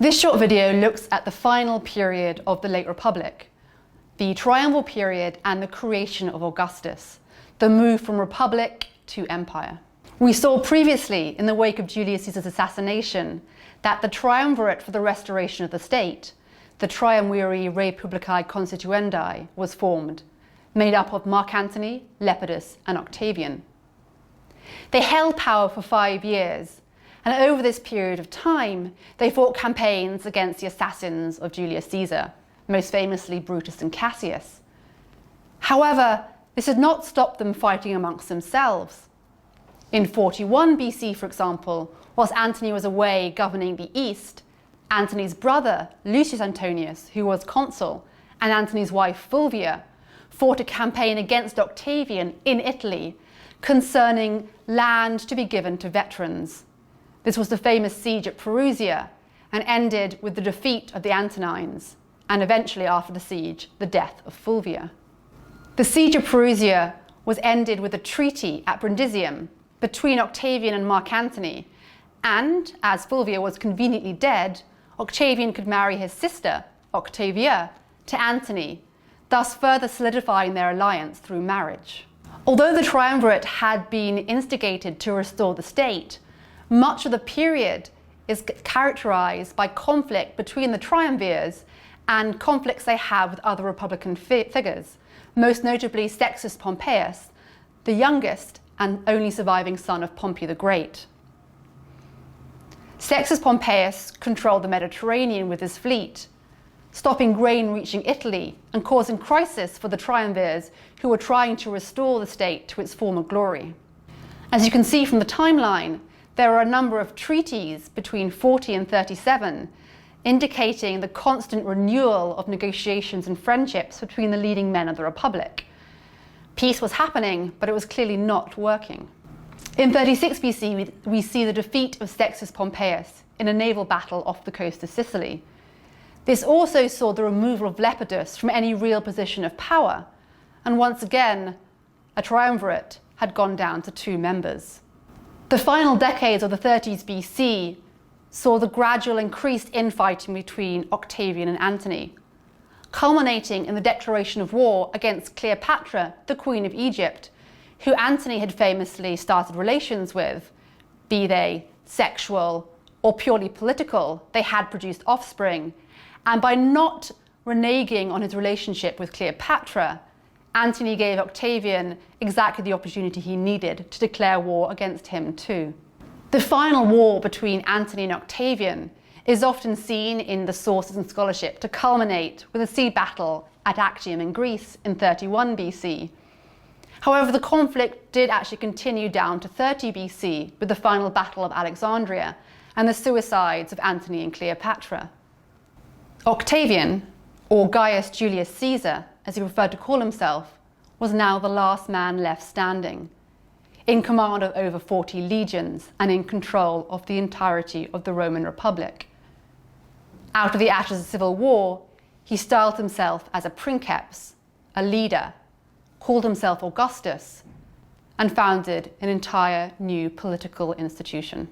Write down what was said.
This short video looks at the final period of the late Republic, the Triumviral period and the creation of Augustus, the move from Republic to Empire. We saw previously, in the wake of Julius Caesar's assassination, that the triumvirate for the restoration of the state, the Triumviri Republicae Constituendi, was formed, made up of Mark Antony, Lepidus and Octavian. They held power for 5 years, and over this period of time, they fought campaigns against the assassins of Julius Caesar, most famously Brutus and Cassius. However, this did not stop them fighting amongst themselves. In 41 BC, for example, whilst Antony was away governing the East, Antony's brother, Lucius Antonius, who was consul, and Antony's wife, Fulvia, fought a campaign against Octavian in Italy concerning land to be given to veterans. This was the famous siege at Perusia and ended with the defeat of the Antonines, and eventually after the siege, the death of Fulvia. The siege of Perusia was ended with a treaty at Brundisium between Octavian and Mark Antony, and as Fulvia was conveniently dead, Octavian could marry his sister, Octavia, to Antony, thus further solidifying their alliance through marriage. Although the triumvirate had been instigated to restore the state, much of the period is characterized by conflict between the triumvirs and conflicts they have with other republican figures, most notably Sextus Pompeius, the youngest and only surviving son of Pompey the Great. Sextus Pompeius controlled the Mediterranean with his fleet, stopping grain reaching Italy and causing crisis for the triumvirs who were trying to restore the state to its former glory. As you can see from the timeline, there are a number of treaties between 40 and 37, indicating the constant renewal of negotiations and friendships between the leading men of the Republic. Peace was happening, but it was clearly not working. In 36 BC, we see the defeat of Sextus Pompeius in a naval battle off the coast of Sicily. This also saw the removal of Lepidus from any real position of power, and once again, a triumvirate had gone down to 2 members. The final decades of the 30s BC saw the gradual increased infighting between Octavian and Antony, culminating in the declaration of war against Cleopatra, the Queen of Egypt, who Antony had famously started relations with. Be they sexual or purely political, they had produced offspring, and by not reneging on his relationship with Cleopatra, Antony gave Octavian exactly the opportunity he needed to declare war against him too. The final war between Antony and Octavian is often seen in the sources and scholarship to culminate with a sea battle at Actium in Greece in 31 BC. However, the conflict did actually continue down to 30 BC with the final Battle of Alexandria and the suicides of Antony and Cleopatra. Octavian, or Gaius Julius Caesar, as he preferred to call himself, was now the last man left standing, in command of over 40 legions and in control of the entirety of the Roman Republic. Out of the ashes of civil war, he styled himself as a princeps, a leader, called himself Augustus, and founded an entire new political institution.